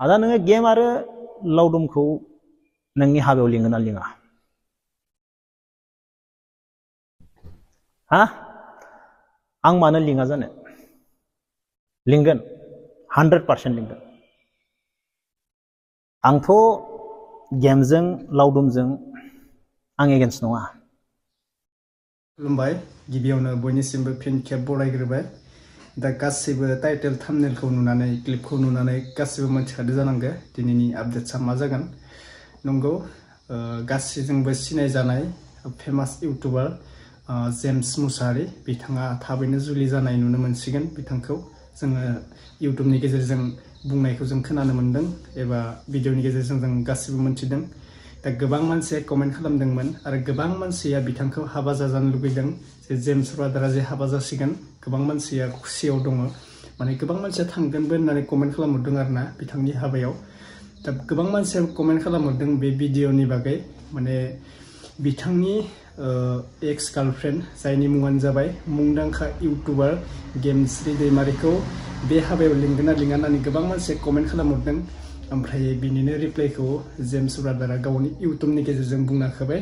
आदा नोङो गेम आरो लावदुमखौ नोंनि हाबायाव लिंगोन ना लिङा? हा? आं मानो लिङा जानो? लिंगोन 100% लिंगोन। आंथ' गेमजों लावदुमजों आं एगेन्स्ट नङा। खुलुमबाय, गिबियावनो बयनिसिमबो फिन खेब बरायग्रोबाय। दा गासैबो टाइटेल थाम्बनेलखौ नुनानै क्लिपखौ नुनानै गासैबो मिथिखादो जानांगौ दिनैनि आपडेट्सआ मा जागोन। नंगौ, गासैजोंबो सिनायजानाय फेमास इउटुबार जेम्स मुसाहारि बिथाङा थाबैनो जुलि जानाय नुनो मोनसिगोन। बिथांखौ जोङो इउटुबनि गेजेरजों बुंनायखौ जों खोनानो मोन्दों एबा भिडिअनि गेजेरजों जों गासैबो मोनथिदों। दा गोबां मानसिया कमेन्ट खालामदोंमोन आरो गोबां मानसिया बिथांखौ हाबा जाजानो लुबैदों जे जेम्स ब्रादारा जे हाबा जासिगोन। गोबां मानसिया खुसियाव दङ, माने गोबां मानसिया थांगोनबो होननानै कमेन्ट खालामहरदों आरो ना बिथांनि हाबायाव। दा गोबां मानसिया कमेन्ट खालामहरदों बे भिडिअनि बागै, माने बिथांनि एक्स गार्लफ्रेन्ड जायनि मुङानो जाबाय मुंदांखा इउटुबार गेमस्रि दैमारिखौ बे हाबायाव लिंगोन ना लिङा होननानै गोबां मानसिया कमेन्ट खालामहरदों। ओमफ्राय बिनिनो रिप्लाइखौ जेम्स ब्रादारा गावनि इउटुबनि गेजेरजों बुंना होबाय।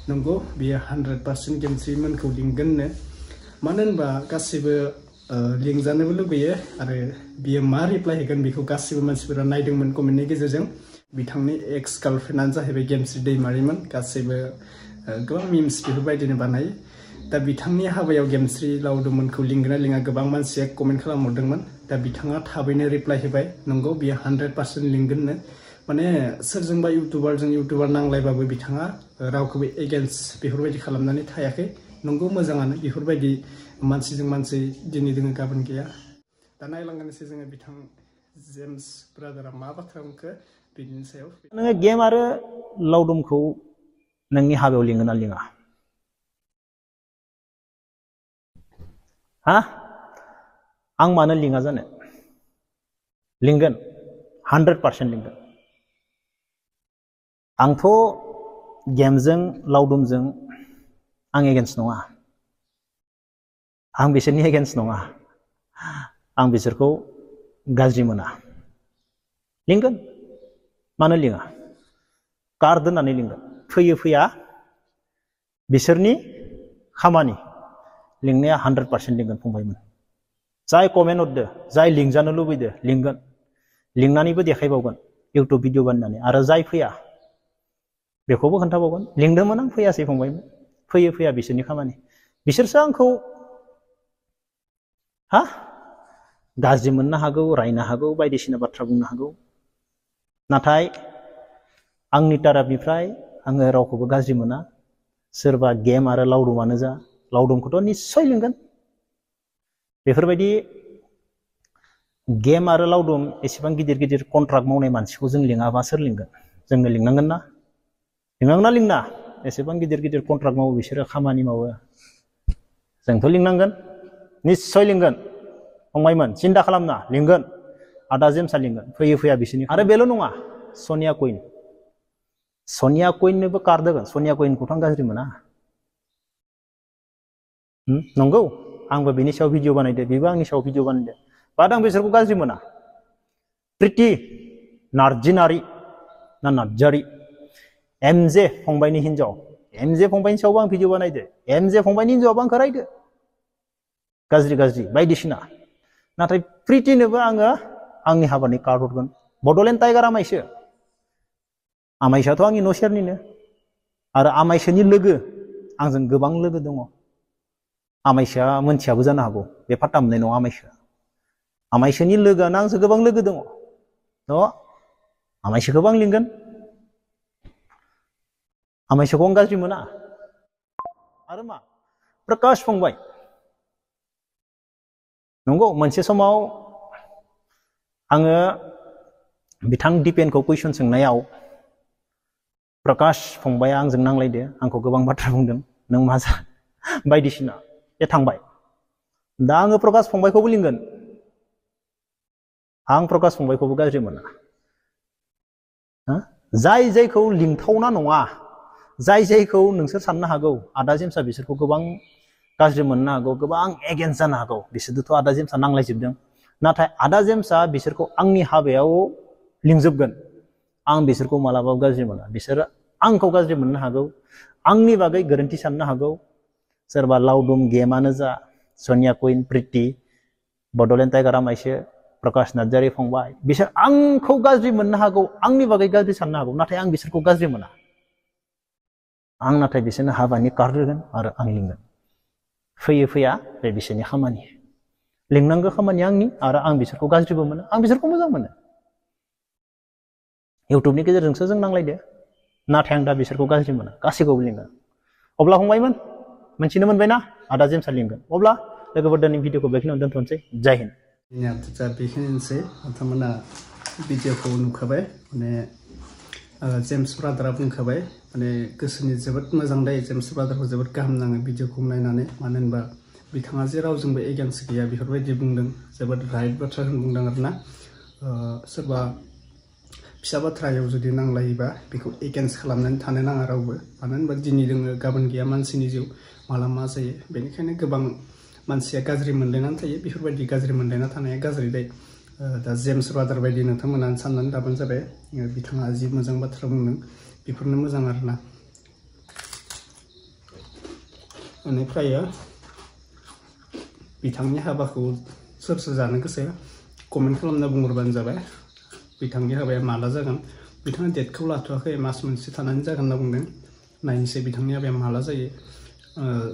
नंगौ, बियो 100% गेमस्रिमोनखौ लिंगोननो। मानो होनबा गासिबो लिंजानोबो लुबैयो आरो बियो मा रिप्लाइ होगोन बेखौ गासिबो मानसिफोरा नायदोंमोन कमेन्टनि गेजेरजों। बिथांनि एक्स गार्लफ्रेन्डआनो जाहैबाय गेमस्रि दैमारिमोन। गासैबो गोबां मिम्स बेफोरबायदिनो बानायो। दा बिथांनि हाबायाव गेमस्रि लावदुममोनखौ लिंगोन ना लिङा गोबां मानसिया कमेन्ट खालामहरदोंमोन। दा बिथाङा थाबैनो रिप्लाइ होबाय, नंगौ बियो 100% लिंगोननो। माने सोरजोंबा इउटुबार नांलायबाबो बिथाङा रावखौबो एगेन्स्ट बेफोरबायदि खालामनानै थायाखै। नंगौ, मोजाङानो बेफोरबायदि मानसिजों मानसि दिनै दोङो गाबोन गैया। दा नायलांगोनसै जोङो बिथां जेम्स ब्रादारा मा बाथ्रा बुंखो बिनि सायाव। नोङो गेम आरो लावदुमखौ नोंनि हाबायाव लिंगोन ना लिङा? हा? आं मानो लिङा जानो? लिंगोन 100% लिंगोन। आंथ' गेमजों लावदुमजों आं एगेन्स्ट नङा। आं बिसोरनि एगेन्स्ट नङा। आं बिसोरखौ गाज्रि मोना। लिंगोन, मानो लिङा? कार्ड दोननानै लिंगोन। फैयो फैया बिसोरनि खामानि। लिंनाया 100% लिंगोन फंबायमोन। जाय कमेन्ट हरदो, जाय लिंजानो लुबैदो लिंगोन। लिंनानैबो देखायबावगोन इउटुब भिडिअ बानायनानै। आरो जाय फैया बेखौबो खोन्थाबावगोन, लिंदोंमोन आं फैयासै फंबायमोन। फैयो फैया बिसोरनि खामानि। बिसोरसो आंखौ गाज्रि मोननो हागौ, रायनो हागौ, बायदिसिना बाथ्रा बुंनो हागौ। नाथाय आंनि ताराफनिफ्राय आङो रावखौबो गाज्रि मोना। सोरबा गेम आरो लावदुमानो जा, लावदुमखौथ' निस्सय लिंगोन। बेफोरबायदि गेम आरो लावदुम एसेबां गिदिर गिदिर कन्ट्राक्ट मावनाय मानसिखौ जों लिङाबा सोर लिंगोन? जोंनो लिंनांगोन ना? लिंनांगोन ना लिंना? एसेबां गिदिर गिदिर कन्ट्राक्ट मावो बिसोरो, खामानि मावो। जोंथ' लिंनांगोन, निस्सय लिंगोन फंबायमोन, सिन्था खालामना लिंगोन। आदा जेम्सआ लिंगोन, फैयो फैया बिसोरनि। आरो बेल' नङा, सनिया कुइन। सनिया कुइननोबो कार्ड होगोन। सनिया कुइनखौथ' आं गाज्रि मोना। नंगौ, आंबो बिनि सायाव भिडिअ बानायदो, बेबो आंनि सायाव भिडिअ बानायदो। बाट आं बिसोरखौ गाज्रि मोना। प्रिति नार्जिनारि ना नार्जारि, एमजे फंबायनि हिन्जाव, एमजे फंबायनि सायावबो आं भिडिअ बानायदो। एमजे फंबायनि हिन्जावाबो आंखौ रायदो गाज्रि गाज्रि बायदिसिना। नाथाय प्रितिनोबो आङो आंनि हाबानि कार्ड हरगोन। बड'लेण्ड टाइगार आमायसो। आमायसोआथ' आंनि न' सेरनिनो। आरो आमायसोनि लोगो, आंजों गोबां लोगो दङ। आमायसोआ मोनथियाबो जानो हागौ, बे फात्ता मोननाय नङा आमायसोआ। आमायसोनि लोगोआनो आंजों गोबां लोगो दङ। आमायसोखौबो आं लिंगोन। आमायसोखौ आं गाज्रि मोना। आरो मा? प्रकाश फंबाय। नंगौ, मोनसे समाव आङो बिथां दिपेनखौ कुइसन सोंनायाव प्रकाश फंबाया आंजों नांलायदो, आंखौ गोबां बाथ्रा बुंदों, नों मा जा बायदिसिना। बे थांबाय। दा आङो प्रकाश फंबायखौबो लिंगोन। आं प्रकाश फंबायखौबो गाज्रि मोना। जाय जायखौ लिंथावना नङा, जाय जायखौ नोंसोर साननो हागौ आदा जेम्सआ बिसोरखौ गोबां गाज्रि मोननो हागौ, गोबां एगेन्स्ट जानो हागौ, बिसोरजोंथ' आदा जेम्सआ नांलायजोबदों। नाथाय आदा जेम्सआ बिसोरखौ आंनि हाबायाव लिंजोबगोन आं बिसोरखौ मालाबाबो गाज्रि मोना बिसोरो आंखौ गाज्रि मोननो हागौ आंनि बागै गोरोन्थि साननो हागौ सोरबा लावदुम गेमानो जा सनिया कुइन प्रिति बडलेण्ड टाइगार आमाइसो प्रकाश नार्जारी फंबाय बिसोर आंखौ गाज्रि मोननो हागौ आंनि बागै गाज्रि साननो हागौ नाथाय आं बिसोरखौ गाज्रि मोना आं नाथाय बिसोरनो हाबानि कार्ड होगोन आरो आं लिंगोन फैयो फैया बे बिसोरनि खामानि लिंनांगौ खामानि आंनि आरो आं बिसोरखौ गाज्रिबो मोनो आं बिसोरखौ मोजां मोनो इउटुबनि गेजेरजोंसो जों नांलायदो नाथाय आं दा बिसोरखौ गाज्रि मोना गासैखौबो लिंगोन अब्ला फंबायमोन मोनथिनो मोनबायना आदा जेम्सआ लिंगोन अब्ला लोगोफोर दिनै भिडिअखौ बेखिनियावनो दोनथ'नोसै जय हिन्द दा बेखिनिसै नोंथांमोना भिडिअखौ नुखाबाय माने जेम्स ब्रादारा बुंखाबाय माने गोसोनि जोबोद मोजां दायो जेम्स ब्रादारखौ जोबोद गाहाम नाङो भिडिअखौ नायनानै मानो होनबा बिथाङा जे रावजोंबो एगेन्स्ट गैया बेफोरबायदि बुंदों जोबोद राइट बाथ्राखौनो बुंदों आरोना सोरबा फिसा बाथ्रायाव जुदि नांलायोबा बेखौ एगेन्स्ट खालामनानै थानो नाङा रावबो मानो होनबा दिनै दोङो गाबोन गैया मानसिनि जिउ माला मा जायो बेनिखायनो गोबां मानसिया गाज्रि मोनलायनानै थायो बेफोरबायदि गाज्रि मोनलायना थानाया गाज्रि दै दा जेम्स ब्रादार बायदि नोंथांमोना साननानै लाबानो जाबाय बिथाङा जि मोजां बाथ्रा बुंदों बेफोरनो मोजां आरोना बेनिफ्राय बिथांनि हाबाखौ सोर सोर जानो गोसो कमेन्ट खालामना बुंहरबानो जाबाय बिथांनि हाबाया माला जागोन बिथाङा डेटखौ लाथ'वाखै मास मोनसे थानानै जागोन होनना बुंदों नायनोसै बिथांनि हाबाया माला जायो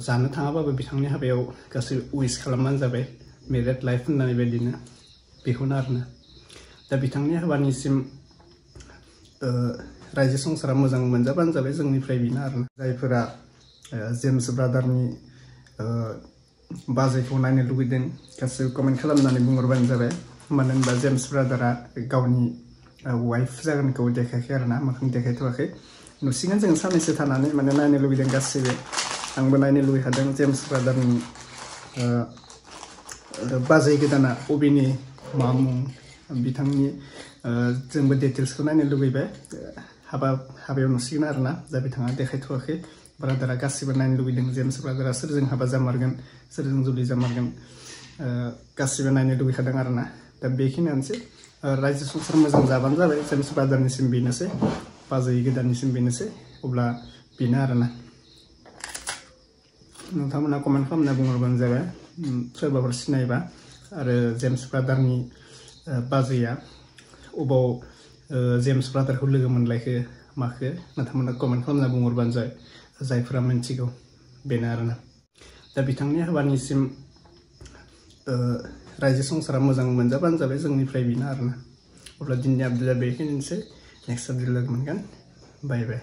जानो थाङाबाबो बिथांनि हाबायाव गासै उइस खालामबानो जाबाय मेरिड लाइफ होननाय बायदिनो बेखौनो आरोना दा बिथांनि हाबानिसिम रायजो संसारा मोजां मोनजाबानो जाबाय जोंनिफ्राय बेनो आरोना जायफोरा जेम्स ब्रादारनि बाजैखौ नायनो लुगैदों गासैबो कमेन्ट खालामनानै बुंहरबानो जाबाय मानो होनबा जेम्स ब्रादारा गावनि वाइफ जागोनखौ देखायाखै आरोना मोखां देखायथ'वाखै नुसिगोन जों साननैसो थानानै माने नायनो लुगैदों गासैबो आंबो नायनो लुगैखादों जेम्स ब्रादारनि बाजै गोदाना अबेनि मा मुं बिथांनि जोंबो डिटेल्सखौ नायनो लुगैबाय हाबायाव नुसिगोन आरोना दा बिथाङा देखायथ'वाखै ब्रादारा गासिबो नायनो लुगैदों जेम्स ब्रादारा सोरजों हाबा जामारगोन सोरजों जुलि जामारगोन गासिबो नायनो लुगैखादों आरोना दा बेखिनियानोसै रायजो संसार मोजां जाबानो जाबाय जेम्स ब्रादारनिसिम बेनोसै बाजै गोदाननिसिम बेनोसै अब्ला बेनो आरोना नोंथांमोना कमेन्ट खालामना बुंहरबानो जाबाय सोरबाफोर सिनायबा आरो जेम्स ब्रादारनि बाजैया अबाव जेम्स ब्रादारखौ लोगो मोनलायखो माखो नोंथांमोना कमेन्ट खालामना बुंहरबानो जाबाय जायफोरा मिन्थिगौ बेनो आरोना दा बिथांनि हाबानिसिम रायजो संसारा मोजां मोनजाबानो जाबाय जोंनिफ्राय बेनो आरोना अब्ला दिनैनि आपडेटआ बेखिनिसै नेक्स्ट आपडेट लोगो मोनगोन बाय बाय